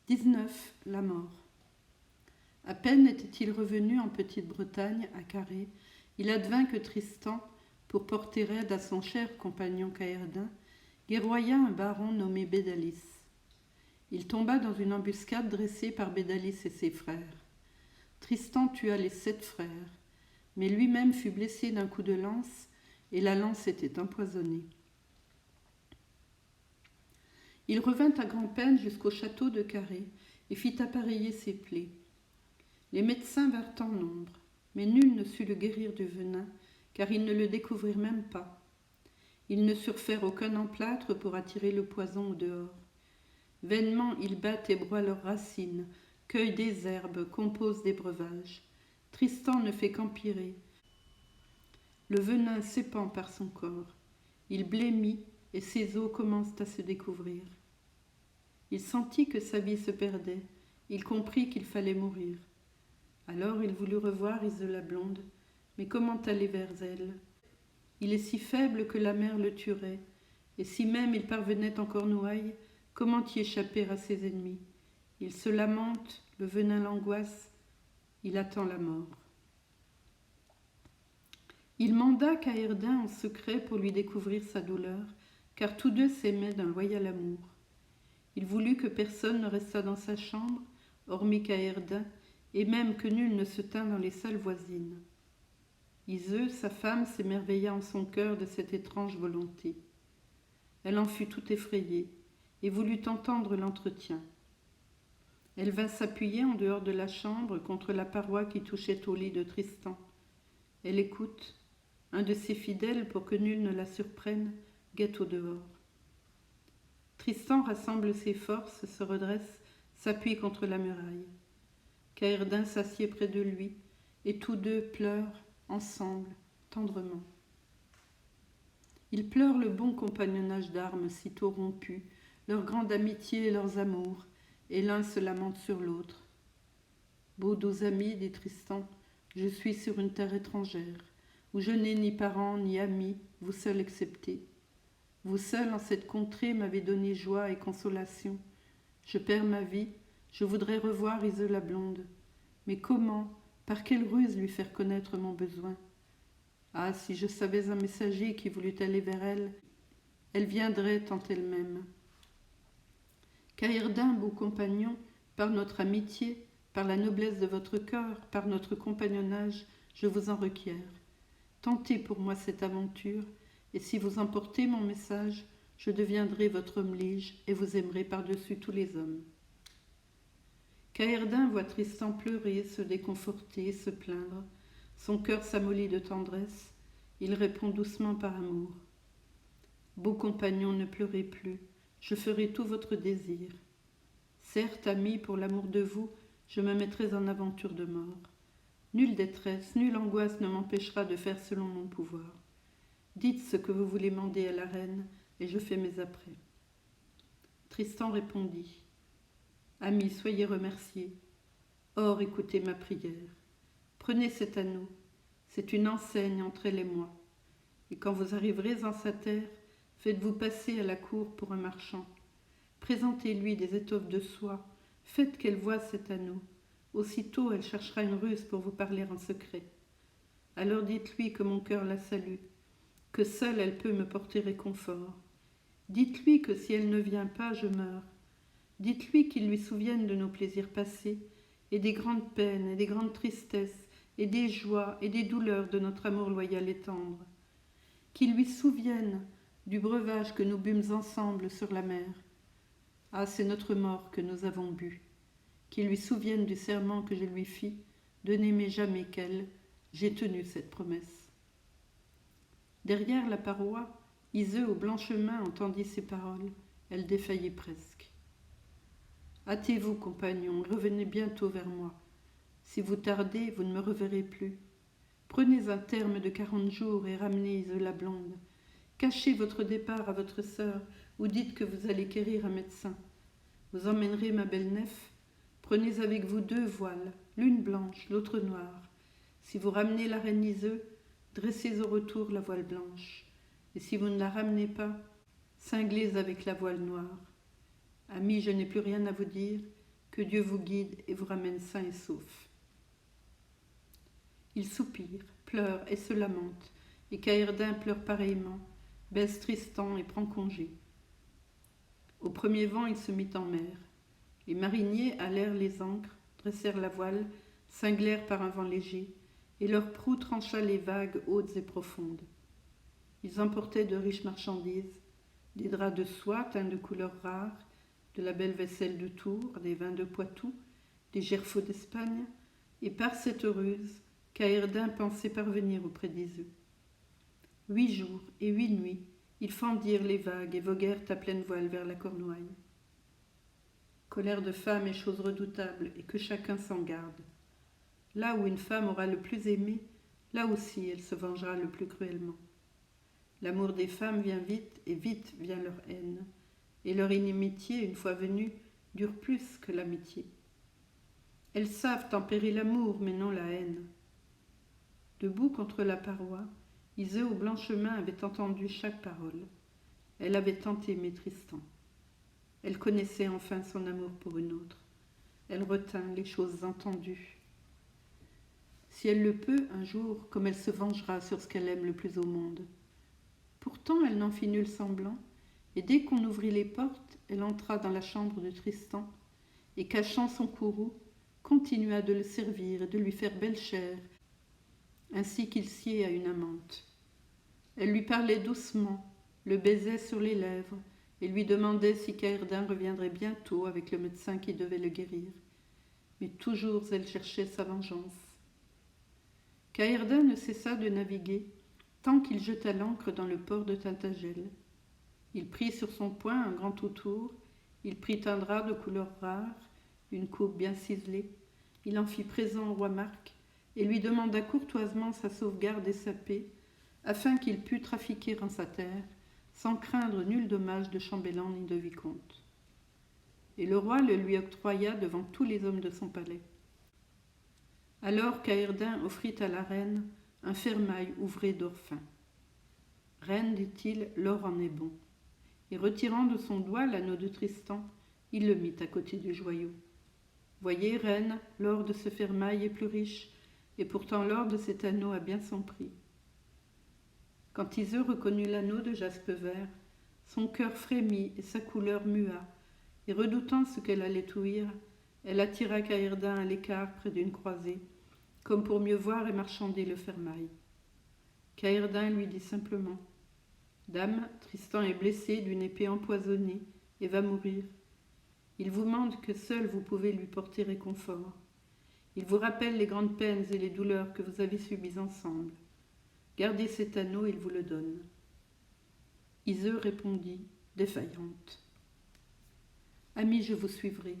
19. La mort. À peine était-il revenu en Petite-Bretagne, à Carré, il advint que Tristan, pour porter aide à son cher compagnon Caerdin, guerroya un baron nommé Bédalis. Il tomba dans une embuscade dressée par Bédalis et ses frères. Tristan tua les 7 frères, mais lui-même fut blessé d'un coup de lance, et la lance était empoisonnée. Il revint à grand-peine jusqu'au château de Carré et fit appareiller ses plaies. Les médecins vinrent en nombre, mais nul ne sut le guérir du venin, car ils ne le découvrirent même pas. Ils ne surent faire aucun emplâtre pour attirer le poison au dehors. Vainement ils battent et broient leurs racines, cueillent des herbes, composent des breuvages. Tristan ne fait qu'empirer. Le venin s'épand par son corps. Il blêmit et ses os commencent à se découvrir. Il sentit que sa vie se perdait. Il comprit qu'il fallait mourir. Alors il voulut revoir Isola blonde, mais comment aller vers elle? Il est si faible que la mer le tuerait, et si même il parvenait en Cornouailles, comment y échapper à ses ennemis? Il se lamente, le venin l'angoisse, il attend la mort. Il manda Caerdin en secret pour lui découvrir sa douleur, car tous deux s'aimaient d'un loyal amour. Il voulut que personne ne restât dans sa chambre, hormis Caerdin, et même que nul ne se tint dans les salles voisines. Iseux, sa femme, s'émerveilla en son cœur de cette étrange volonté. Elle en fut tout effrayée et voulut entendre l'entretien. Elle vint s'appuyer en dehors de la chambre contre la paroi qui touchait au lit de Tristan. Elle écoute. Un de ses fidèles, pour que nul ne la surprenne, guette au dehors. Tristan rassemble ses forces, se redresse, s'appuie contre la muraille. Caerdin s'assied près de lui, et tous deux pleurent, ensemble, tendrement. Ils pleurent le bon compagnonnage d'armes sitôt rompu, leur grande amitié et leurs amours, et l'un se lamente sur l'autre. « Beaux doux amis, dit Tristan, je suis sur une terre étrangère, où je n'ai ni parents ni amis, vous seuls exceptés. Vous seuls en cette contrée m'avez donné joie et consolation. Je perds ma vie, je voudrais revoir Isola blonde. Mais comment, par quelle ruse lui faire connaître mon besoin? Ah, si je savais un messager qui voulut aller vers elle, elle viendrait tant elle m'aime. Caerdin, beau compagnon, par notre amitié, par la noblesse de votre cœur, par notre compagnonnage, je vous en requiers. Tentez pour moi cette aventure, et si vous emportez mon message, je deviendrai votre homme lige et vous aimerai par-dessus tous les hommes. Caerdin voit Tristan pleurer, se déconforter, se plaindre. Son cœur s'amollit de tendresse. Il répond doucement par amour. Beau compagnon, ne pleurez plus, je ferai tout votre désir. Certes, ami, pour l'amour de vous, je me mettrai en aventure de mort. Nulle détresse, nulle angoisse ne m'empêchera de faire selon mon pouvoir. Dites ce que vous voulez mander à la reine, et je fais mes apprêts. Tristan répondit. Amis, soyez remerciés. Or, écoutez ma prière. Prenez cet anneau, c'est une enseigne entre elle et moi. Et quand vous arriverez en sa terre, faites-vous passer à la cour pour un marchand. Présentez-lui des étoffes de soie, faites qu'elle voie cet anneau. Aussitôt, elle cherchera une ruse pour vous parler en secret. Alors dites-lui que mon cœur la salue, que seule elle peut me porter réconfort. Dites-lui que si elle ne vient pas, je meurs. Dites-lui qu'il lui souvienne de nos plaisirs passés, et des grandes peines, et des grandes tristesses, et des joies, et des douleurs de notre amour loyal et tendre. Qu'il lui souvienne du breuvage que nous bûmes ensemble sur la mer. Ah, c'est notre mort que nous avons bu. Qu'il lui souvienne du serment que je lui fis, de n'aimer jamais qu'elle. J'ai tenu cette promesse. Derrière la paroi, Iseux aux blanches mains entendit ces paroles. Elle défaillit presque. Hâtez-vous, compagnon, revenez bientôt vers moi. Si vous tardez, vous ne me reverrez plus. Prenez un terme de 40 jours et ramenez Isola blonde. Cachez votre départ à votre sœur ou dites que vous allez quérir un médecin. Vous emmènerez ma belle nef. Prenez avec vous 2 voiles, l'une blanche, l'autre noire. Si vous ramenez la reine Iseux, dressez au retour la voile blanche. Et si vous ne la ramenez pas, cinglez avec la voile noire. Amis, je n'ai plus rien à vous dire, Que Dieu vous guide et vous ramène sain et sauf. » Il soupire, pleure et se lamente, et Caïrdin pleure pareillement, baisse Tristan et prend congé. Au premier vent, il se mit en mer. Les mariniers halèrent les ancres, dressèrent la voile, cinglèrent par un vent léger, et leur proue trancha les vagues hautes et profondes. Ils emportaient de riches marchandises, des draps de soie teints de couleurs rares, de la belle vaisselle de Tours, des vins de Poitou, des gerfauds d'Espagne, et par cette ruse, Caïrdin pensait parvenir auprès d'Iseux. 8 jours et 8 nuits, ils fendirent les vagues et voguèrent à pleine voile vers la Cornouaille. Colère de femme est chose redoutable, et que chacun s'en garde. Là où une femme aura le plus aimé, là aussi elle se vengera le plus cruellement. L'amour des femmes vient vite, et vite vient leur haine, et leur inimitié, une fois venue, dure plus que l'amitié. Elles savent tempérer l'amour, mais non la haine. Debout contre la paroi, Iseux au blanc chemin avait entendu chaque parole. Elle avait tant aimé Tristan. Elle connaissait enfin son amour pour une autre. Elle retint les choses entendues. Si elle le peut, un jour, comme elle se vengera sur ce qu'elle aime le plus au monde. Pourtant, elle n'en fit nul semblant, et dès qu'on ouvrit les portes, elle entra dans la chambre de Tristan, et cachant son courroux, continua de le servir et de lui faire belle chère, ainsi qu'il sied à une amante. Elle lui parlait doucement, le baisait sur les lèvres, et lui demandait si Caïrdin reviendrait bientôt avec le médecin qui devait le guérir. Mais toujours elle cherchait sa vengeance. Caïrdin ne cessa de naviguer, tant qu'il jeta l'ancre dans le port de Tintagel. Il prit sur son poing un grand autour, il prit un drap de couleur rare, une coupe bien ciselée, il en fit présent au roi Marc, et lui demanda courtoisement sa sauvegarde et sa paix, afin qu'il pût trafiquer en sa terre, sans craindre nul dommage de chambellan ni de vicomte. Et le roi le lui octroya devant tous les hommes de son palais. Alors Caïrdin offrit à la reine un fermail ouvré d'or fin. « Reine, dit-il, l'or en est bon. » Et retirant de son doigt l'anneau de Tristan, il le mit à côté du joyau. « Voyez, reine, l'or de ce fermail est plus riche, et pourtant l'or de cet anneau a bien son prix. » Quand Iseux reconnut l'anneau de jaspe vert, son cœur frémit et sa couleur mua, et redoutant ce qu'elle allait ouïr, elle attira Caïrdin à l'écart près d'une croisée, comme pour mieux voir et marchander le fermail. Caïrdin lui dit simplement : « Dame, Tristan est blessé d'une épée empoisonnée et va mourir. Il vous demande que seul vous pouvez lui porter réconfort. Il vous rappelle les grandes peines et les douleurs que vous avez subies ensemble. Gardez cet anneau, il vous le donne. » Iseux répondit, défaillante : « Ami, je vous suivrai.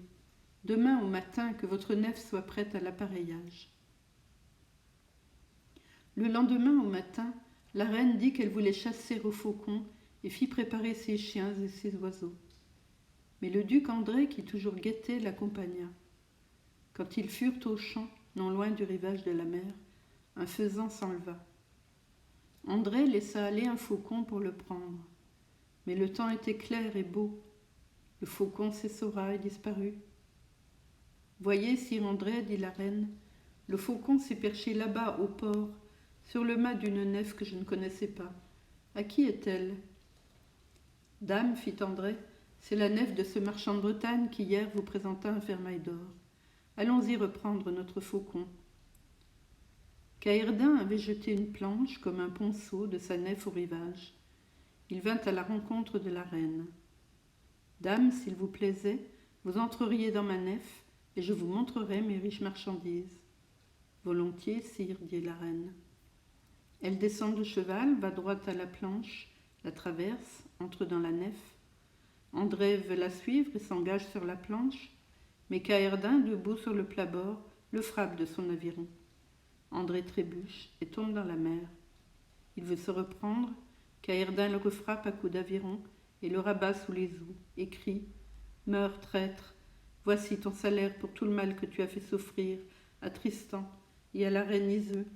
Demain au matin, que votre nef soit prête à l'appareillage. » Le lendemain au matin, la reine dit qu'elle voulait chasser au faucon et fit préparer ses chiens et ses oiseaux. Mais le duc André, qui toujours guettait, l'accompagna. Quand ils furent au champ, non loin du rivage de la mer, un faisan s'enleva. André laissa aller un faucon pour le prendre. Mais le temps était clair et beau. Le faucon s'essora et disparut. « Voyez, sire André, dit la reine, le faucon s'est perché là-bas au port, sur le mât d'une nef que je ne connaissais pas. À qui est-elle ? » « Dame, fit André, c'est la nef de ce marchand de Bretagne qui hier vous présenta un fermail d'or. Allons-y reprendre notre faucon. » Caïrdin avait jeté une planche comme un ponceau de sa nef au rivage. Il vint à la rencontre de la reine. « Dame, s'il vous plaisait, vous entreriez dans ma nef, et je vous montrerai mes riches marchandises. »« Volontiers, sire, dit la reine. » Elle descend de cheval, va droit à la planche, la traverse, entre dans la nef. André veut la suivre et s'engage sur la planche, mais Caïrdin, debout sur le plat-bord, le frappe de son aviron. André trébuche et tombe dans la mer. Il veut se reprendre, Caïrdin le refrappe à coups d'aviron et le rabat sous les eaux, et crie : « Meurs, traître, voici ton salaire pour tout le mal que tu as fait souffrir à Tristan et à la reine Iseux. »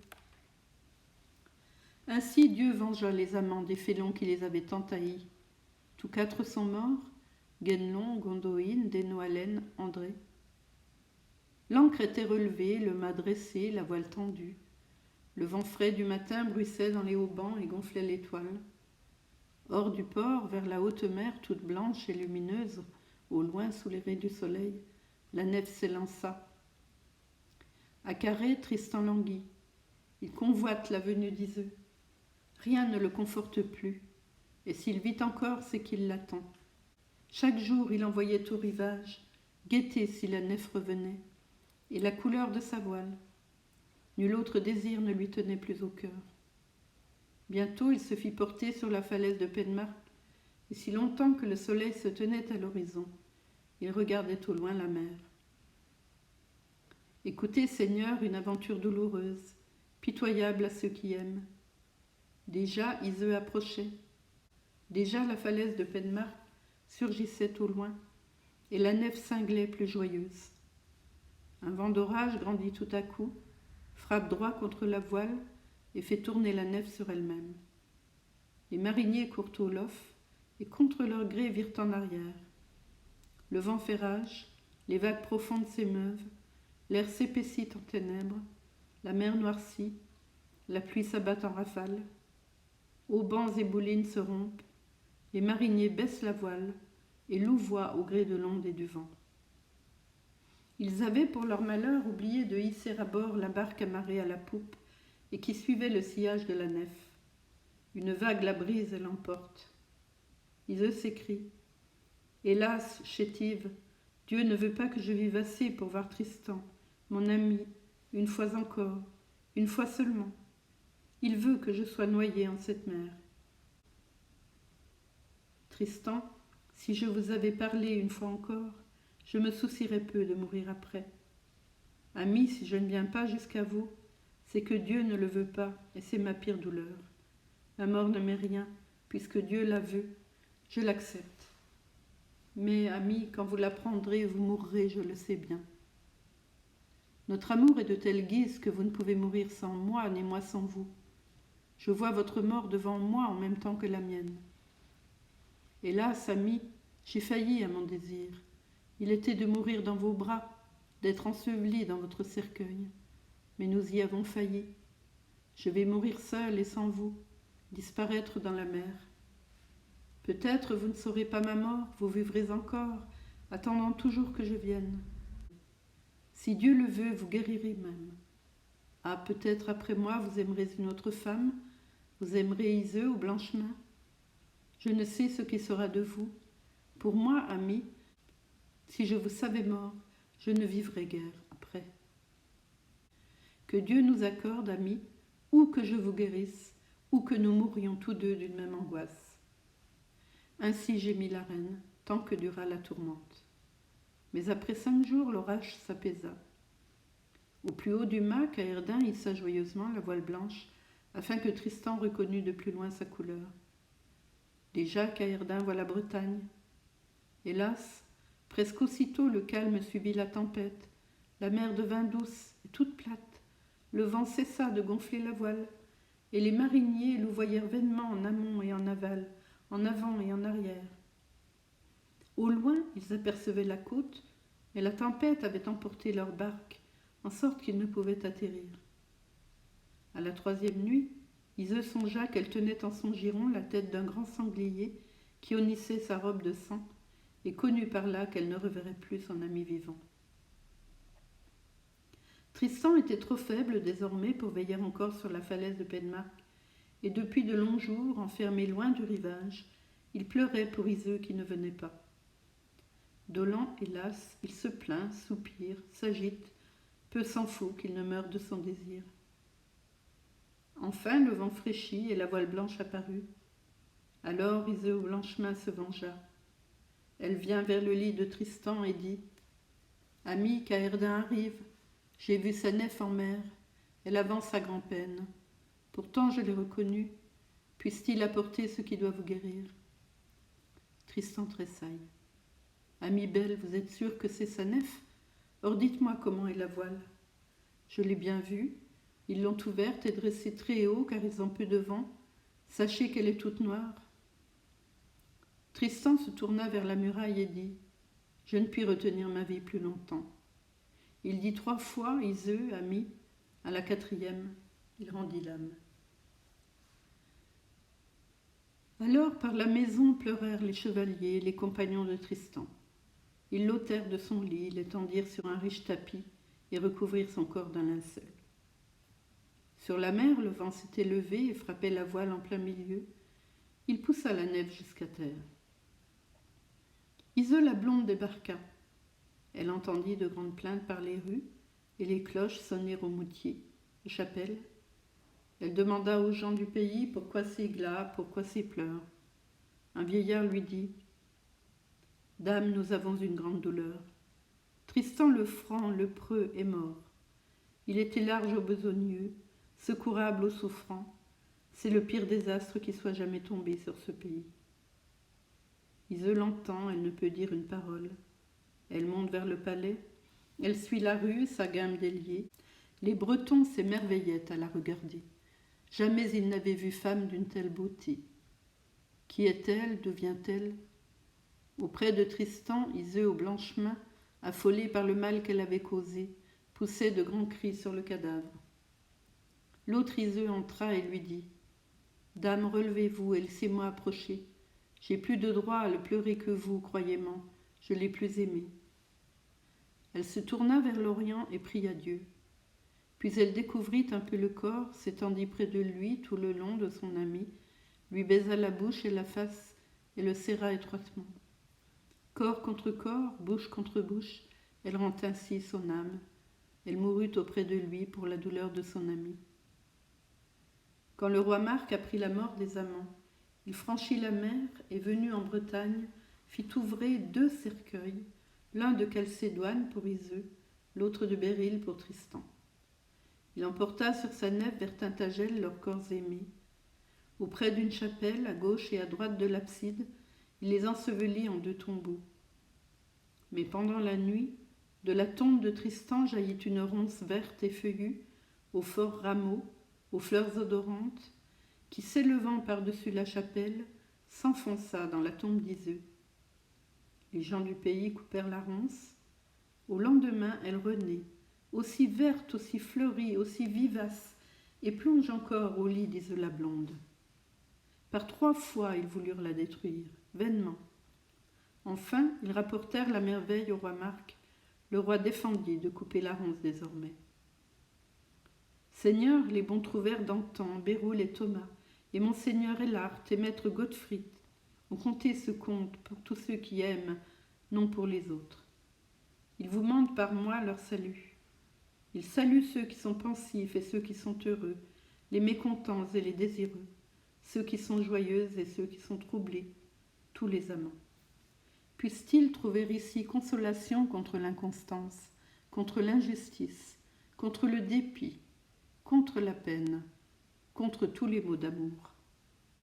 Ainsi Dieu vengea les amants des félons qui les avaient tant haïs. Tous 4 sont morts, Guenelon, Gondoïne, Desnoalen, André. L'ancre était relevée, le mât dressé, la voile tendue. Le vent frais du matin bruissait dans les haubans et gonflait l'étoile. Hors du port, vers la haute mer, toute blanche et lumineuse, au loin sous les rayons du soleil, la nef s'élança. À Carré, Tristan languit. Il convoite la venue d'Iseux. Rien ne le conforte plus, et s'il vit encore, c'est qu'il l'attend. Chaque jour, il envoyait au rivage guetter si la nef revenait, et la couleur de sa voile. Nul autre désir ne lui tenait plus au cœur. Bientôt, il se fit porter sur la falaise de Penmark, et si longtemps que le soleil se tenait à l'horizon, il regardait au loin la mer. Écoutez, Seigneur, une aventure douloureuse, pitoyable à ceux qui aiment. Déjà, Iseux approchait. Déjà, la falaise de Penmark surgissait au loin, et la nef cinglait plus joyeuse. Un vent d'orage grandit tout à coup, frappe droit contre la voile et fait tourner la nef sur elle-même. Les mariniers courent au lof et contre leur gré virent en arrière. Le vent fait rage, les vagues profondes s'émeuvent, l'air s'épaissit en ténèbres, la mer noircit, la pluie s'abat en rafales. Haubans et boulines se rompent, les mariniers baissent la voile et louvoient au gré de l'onde et du vent. Ils avaient, pour leur malheur, oublié de hisser à bord la barque amarrée à la poupe et qui suivait le sillage de la nef. Une vague la brise et l'emporte. Iseux s'écrie. Hélas, chétive, Dieu ne veut pas que je vive assez pour voir Tristan, mon ami, une fois encore, une fois seulement. Il veut que je sois noyée en cette mer. Tristan, si je vous avais parlé une fois encore, je me soucierais peu de mourir après. Ami, si je ne viens pas jusqu'à vous, c'est que Dieu ne le veut pas, et c'est ma pire douleur. La mort ne m'est rien, puisque Dieu la veut, je l'accepte. Mais, ami, quand vous l'apprendrez, vous mourrez, je le sais bien. Notre amour est de telle guise que vous ne pouvez mourir sans moi, ni moi sans vous. Je vois votre mort devant moi en même temps que la mienne. Hélas, ami, j'ai failli à mon désir. Il était de mourir dans vos bras, d'être enseveli dans votre cercueil. Mais nous y avons failli. Je vais mourir seule et sans vous, disparaître dans la mer. Peut-être vous ne saurez pas ma mort, vous vivrez encore, attendant toujours que je vienne. Si Dieu le veut, vous guérirez même. Ah, peut-être après moi vous aimerez une autre femme, vous aimerez Iseux ou Blanchemin. Je ne sais ce qui sera de vous. Pour moi, ami, si je vous savais mort, je ne vivrais guère après. Que Dieu nous accorde, amis, ou que je vous guérisse, ou que nous mourions tous deux d'une même angoisse. Ainsi gémit la reine, tant que dura la tourmente. Mais après 5 jours, l'orage s'apaisa. Au plus haut du mât, Caerdin hissa joyeusement la voile blanche, afin que Tristan reconnût de plus loin sa couleur. Déjà, Caerdin voit la Bretagne. Hélas, presque aussitôt le calme suivit la tempête, la mer devint douce et toute plate, le vent cessa de gonfler la voile, et les mariniers louvoyèrent vainement en amont et en aval, en avant et en arrière. Au loin, ils apercevaient la côte, mais la tempête avait emporté leur barque, en sorte qu'ils ne pouvaient atterrir. À la 3e nuit, Iseux songea qu'elle tenait en son giron la tête d'un grand sanglier qui honnissait sa robe de sang, et connut par là qu'elle ne reverrait plus son ami vivant. Tristan était trop faible désormais pour veiller encore sur la falaise de Penmark, et depuis de longs jours, enfermé loin du rivage, il pleurait pour Iseux qui ne venait pas. Dolent, hélas, il se plaint, soupire, s'agite, peu s'en faut qu'il ne meure de son désir. Enfin, le vent fraîchit et la voile blanche apparut. Alors Iseux au Blanchemin se vengea. Elle vient vers le lit de Tristan et dit « Ami, Caerdin arrive. J'ai vu sa nef en mer. Elle avance à grand-peine. Pourtant je l'ai reconnue. Puisse-t-il apporter ce qui doit vous guérir ?» Tristan tressaille. « Ami belle, vous êtes sûre que c'est sa nef ? Or dites-moi comment est la voile. Je l'ai bien vue. Ils l'ont ouverte et dressée très haut car ils ont peu de vent. Sachez qu'elle est toute noire. » Tristan se tourna vers la muraille et dit « Je ne puis retenir ma vie plus longtemps. » Il dit 3 fois, Iseux, ami. À la 4e, il rendit l'âme. Alors par la maison pleurèrent les chevaliers, les compagnons de Tristan. Ils l'ôtèrent de son lit, l'étendirent sur un riche tapis et recouvrirent son corps d'un linceul. Sur la mer, le vent s'était levé et frappait la voile en plein milieu. Il poussa la nef jusqu'à terre. Iseux la blonde débarqua. Elle entendit de grandes plaintes par les rues et les cloches sonner au moutier, aux chapelles. Elle demanda aux gens du pays pourquoi ces glas, pourquoi ces pleurs. Un vieillard lui dit « Dame, nous avons une grande douleur. Tristan le franc, le preux, est mort. Il était large aux besogneux, secourable aux souffrants. C'est le pire désastre qui soit jamais tombé sur ce pays. » Iseux l'entend, elle ne peut dire une parole. Elle monte vers le palais, elle suit la rue, sa gamme déliée. Les Bretons s'émerveillaient à la regarder. Jamais ils n'avaient vu femme d'une telle beauté. Qui est-elle? D'où vient-elle? Auprès de Tristan, Iseux aux blanches mains, affolée par le mal qu'elle avait causé, poussait de grands cris sur le cadavre. L'autre Iseux entra et lui dit « Dame, relevez-vous et laissez-moi approcher. J'ai plus de droit à le pleurer que vous, croyez-moi, je l'ai plus aimé. » Elle se tourna vers l'Orient et pria Dieu. Puis elle découvrit un peu le corps, s'étendit près de lui tout le long de son ami, lui baisa la bouche et la face et le serra étroitement. Corps contre corps, bouche contre bouche, elle rend ainsi son âme. Elle mourut auprès de lui pour la douleur de son ami. Quand le roi Marc apprit la mort des amants, il franchit la mer et, venu en Bretagne, fit ouvrer 2 cercueils, l'un de Calcédoine pour Iseux, l'autre de Béryl pour Tristan. Il emporta sur sa nef vers Tintagel leurs corps aimés. Auprès d'une chapelle, à gauche et à droite de l'abside, il les ensevelit en 2 tombeaux. Mais pendant la nuit, de la tombe de Tristan jaillit une ronce verte et feuillue, aux forts rameaux, aux fleurs odorantes, qui, s'élevant par-dessus la chapelle, s'enfonça dans la tombe d'Iseux. Les gens du pays coupèrent la ronce. Au lendemain, elle renaît, aussi verte, aussi fleurie, aussi vivace, et plonge encore au lit d'Iseux la blonde. Par 3 fois, ils voulurent la détruire, vainement. Enfin, ils rapportèrent la merveille au roi Marc. Le roi défendit de couper la ronce désormais. Seigneur, les bons trouvères d'antan, Béroul et Thomas, et monseigneur Elart et maître Gottfried ont conté ce conte pour tous ceux qui aiment, non pour les autres. Ils vous mandent par moi leur salut. Ils saluent ceux qui sont pensifs et ceux qui sont heureux, les mécontents et les désireux, ceux qui sont joyeux et ceux qui sont troublés, tous les amants. Puissent-ils trouver ici consolation contre l'inconstance, contre l'injustice, contre le dépit, contre la peine, contre tous les maux d'amour.